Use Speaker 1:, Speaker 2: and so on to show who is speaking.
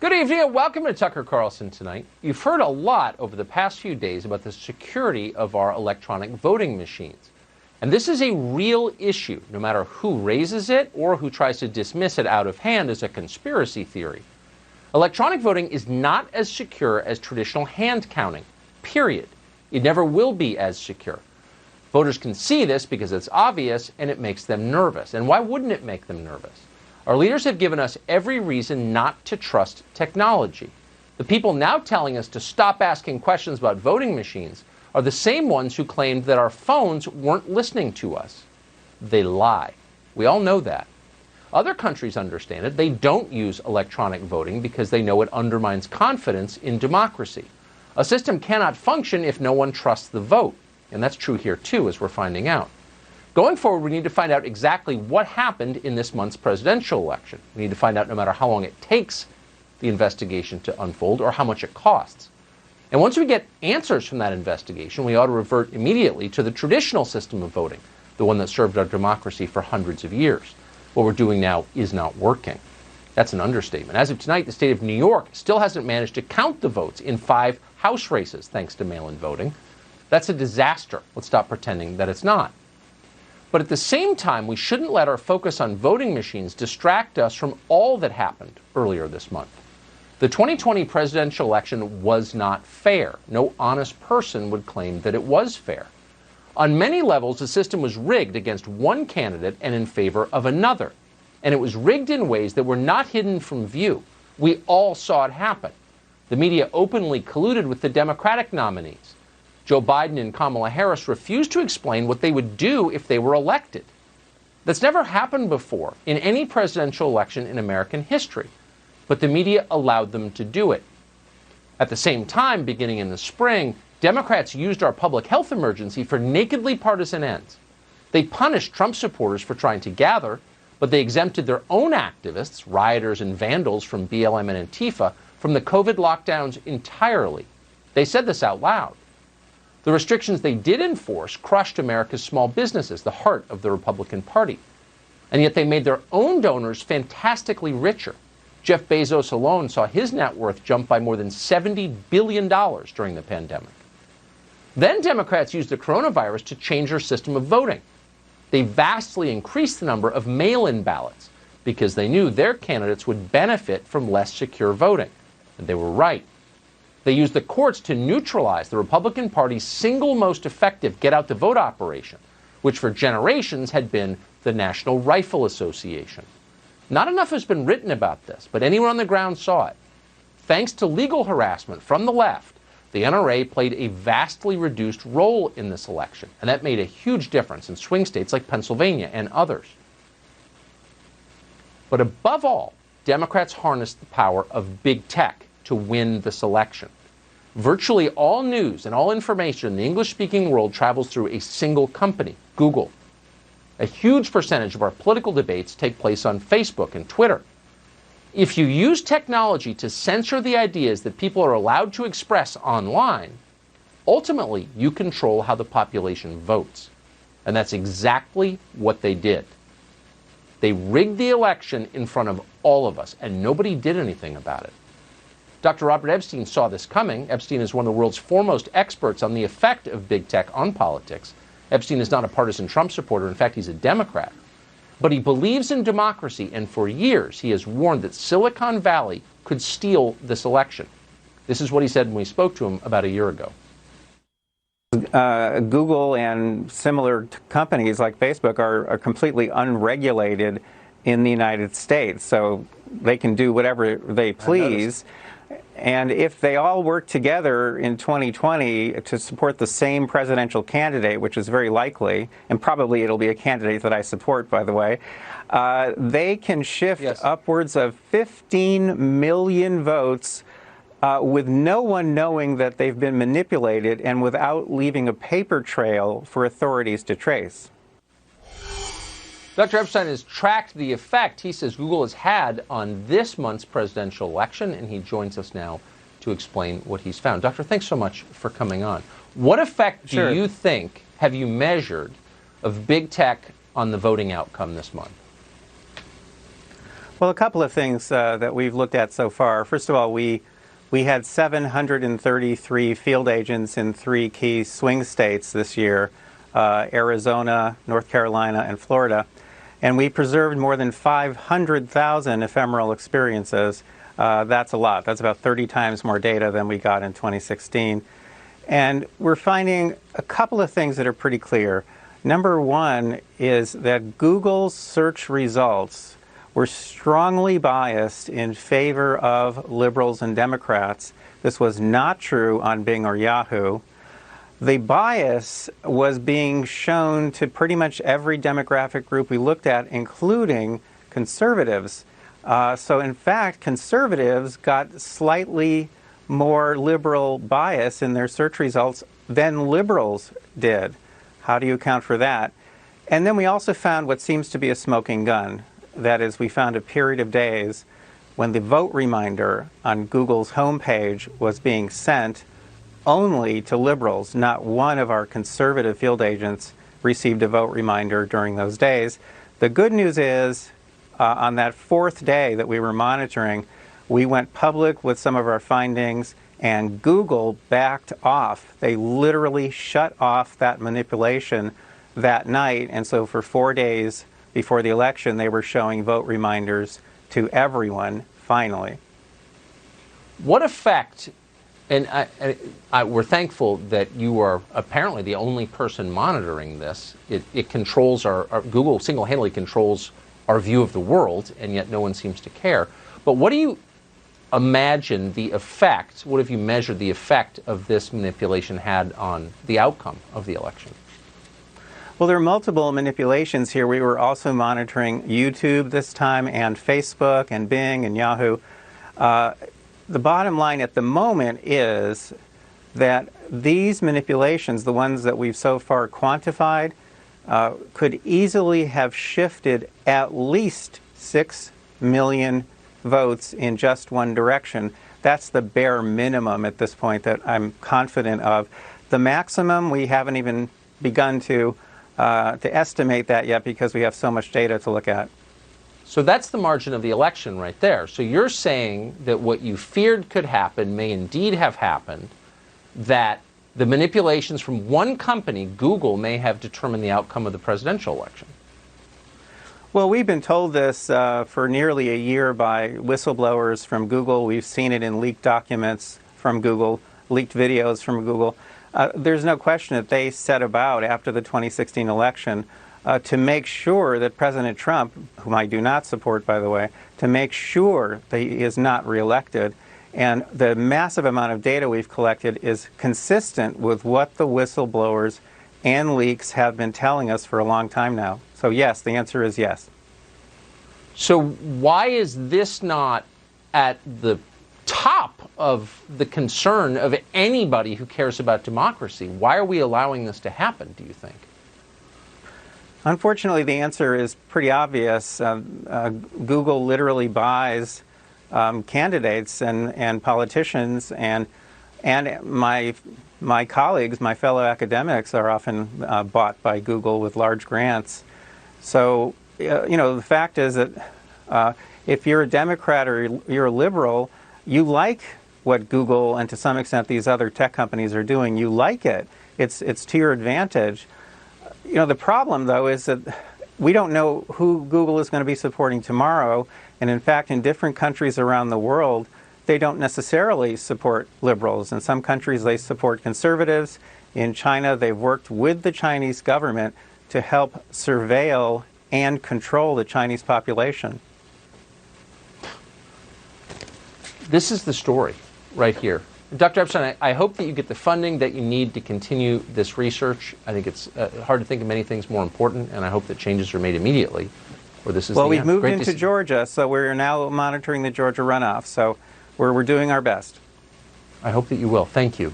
Speaker 1: Good evening and welcome to Tucker Carlson Tonight. You've heard a lot over the past few days about the security of our electronic voting machines. And this is a real issue, no matter who raises it or who tries to dismiss it out of hand as a conspiracy theory. Electronic voting is not as secure as traditional hand counting, period. It never will be as secure. Voters can see this because it's obvious and it makes them nervous. And why wouldn't it make them nervous? Our leaders have given us every reason not to trust technology. The people now telling us to stop asking questions about voting machines are the same ones who claimed that our phones weren't listening to us. They lie. We all know that. Other countries understand it. They don't use electronic voting because they know it undermines confidence in democracy. A system cannot function if no one trusts the vote. And that's true here too, as we're finding out. Going forward, we need to find out exactly what happened in this month's presidential election. We need to find out no matter how long it takes the investigation to unfold or how much it costs. And once we get answers from that investigation, we ought to revert immediately to the traditional system of voting, the one that served our democracy for hundreds of years. What we're doing now is not working. That's an understatement. As of tonight, the state of New York still hasn't managed to count the votes in 5 House races thanks to mail-in voting. That's a disaster. Let's stop pretending that it's not. But at the same time, we shouldn't let our focus on voting machines distract us from all that happened earlier this month. The 2020 presidential election was not fair. No honest person would claim that it was fair. On many levels, the system was rigged against one candidate and in favor of another. And it was rigged in ways that were not hidden from view. We all saw it happen. The media openly colluded with the Democratic nominees. Joe Biden and Kamala Harris refused to explain what they would do if they were elected. That's never happened before in any presidential election in American history, but the media allowed them to do it. At the same time, beginning in the spring, Democrats used our public health emergency for nakedly partisan ends. They punished Trump supporters for trying to gather, but they exempted their own activists, rioters and vandals from BLM and Antifa, from the COVID lockdowns entirely. They said this out loud. The restrictions they did enforce crushed America's small businesses, the heart of the Republican Party. And yet they made their own donors fantastically richer. Jeff Bezos alone saw his net worth jump by more than $70 billion during the pandemic. Then Democrats used the coronavirus to change their system of voting. They vastly increased the number of mail-in ballots because they knew their candidates would benefit from less secure voting. And they were right. They used the courts to neutralize the Republican Party's single most effective get-out-the-vote operation, which for generations had been the National Rifle Association. Not enough has been written about this, but anyone on the ground saw it. Thanks to legal harassment from the left, the NRA played a vastly reduced role in this election, and that made a huge difference in swing states like Pennsylvania and others. But above all, Democrats harnessed the power of big tech to win this election. Virtually all news and all information in the English-speaking world travels through a single company, Google. A huge percentage of our political debates take place on Facebook and Twitter. If you use technology to censor the ideas that people are allowed to express online, ultimately you control how the population votes. And that's exactly what they did. They rigged the election in front of all of us, and nobody did anything about it. Dr. Robert Epstein saw this coming. Epstein is one of the world's foremost experts on the effect of big tech on politics. Epstein is not a partisan Trump supporter. In fact, he's a Democrat. But he believes in democracy, and for years he has warned that Silicon Valley could steal this election. This is what he said when we spoke to him about a year ago.
Speaker 2: Google and similar companies like Facebook are completely unregulated in the United States, so they can do whatever they please. And if they all work together in 2020 to support the same presidential candidate, which is very likely, and probably it'll be a candidate that I support, by the way, they can shift upwards of 15 million votes with no one knowing that they've been manipulated and without leaving a paper trail for authorities to trace.
Speaker 1: Dr. Epstein has tracked the effect he says Google has had on this month's presidential election, and he joins us now to explain what he's found. Doctor, thanks so much for coming on. What effect do you think, have you measured, of big tech on the voting outcome this month?
Speaker 2: Well, a couple of things that we've looked at so far. First of all, we had 733 field agents in 3 key swing states this year, Arizona, North Carolina, and Florida. And we preserved more than 500,000 ephemeral experiences. That's a lot. That's about 30 times more data than we got in 2016. And we're finding a couple of things that are pretty clear. Number one is that Google's search results were strongly biased in favor of liberals and Democrats. This was not true on Bing or Yahoo. The bias was being shown to pretty much every demographic group we looked at, including conservatives. So in fact, conservatives got slightly more liberal bias in their search results than liberals did. How do you account for that? And then we also found what seems to be a smoking gun. That is, we found a period of days when the vote reminder on Google's homepage was being sent only to liberals. Not one of our conservative field agents received a vote reminder during those days. The good news is, on that 4th day that we were monitoring, we went public with some of our findings, and Google backed off. They literally shut off that manipulation that night, and so for 4 days before the election, they were showing vote reminders to everyone, finally.
Speaker 1: What effect, and we're thankful that you are apparently the only person monitoring this. It controls our Google single-handedly controls our view of the world, and yet no one seems to care. But what do you imagine the effect, what have you measured the effect of this manipulation had on the outcome of the election?
Speaker 2: Well, there are multiple manipulations here. We were also monitoring YouTube this time, and Facebook, and Bing, and Yahoo. The bottom line at the moment is that these manipulations, the ones that we've so far quantified, could easily have shifted at least 6 million votes in just one direction. That's the bare minimum at this point that I'm confident of. The maximum, we haven't even begun to estimate that yet because we have so much data to look at.
Speaker 1: So that's the margin of the election right there. So you're saying that what you feared could happen may indeed have happened, that the manipulations from one company, Google, may have determined the outcome of the presidential election.
Speaker 2: Well, we've been told this for nearly a year by whistleblowers from Google. We've seen it in leaked documents from Google, leaked videos from Google. There's no question that they set about after the 2016 election to make sure that President Trump, whom I do not support, by the way, to make sure that he is not reelected. And the massive amount of data we've collected is consistent with what the whistleblowers and leaks have been telling us for a long time now. So yes, the answer is yes.
Speaker 1: So why is this not at the top of the concern of anybody who cares about democracy? Why are we allowing this to happen, do you think?
Speaker 2: Unfortunately, the answer is pretty obvious. Google literally buys candidates and politicians, and my colleagues, my fellow academics, are often bought by Google with large grants. So, the fact is that if you're a Democrat or you're a liberal, you like what Google and to some extent these other tech companies are doing. You like it. It's to your advantage. The problem, though, is that we don't know who Google is going to be supporting tomorrow. And in fact, in different countries around the world, they don't necessarily support liberals. In some countries, they support conservatives. In China, they've worked with the Chinese government to help surveil and control the Chinese population.
Speaker 1: This is the story right here. Dr. Epstein, I hope that you get the funding that you need to continue this research. I think it's hard to think of many things more important, and I hope that changes are made immediately. Or this is
Speaker 2: well, we've moved into Georgia, so we're now monitoring the Georgia runoff. So we're doing our best.
Speaker 1: I hope that you will. Thank you.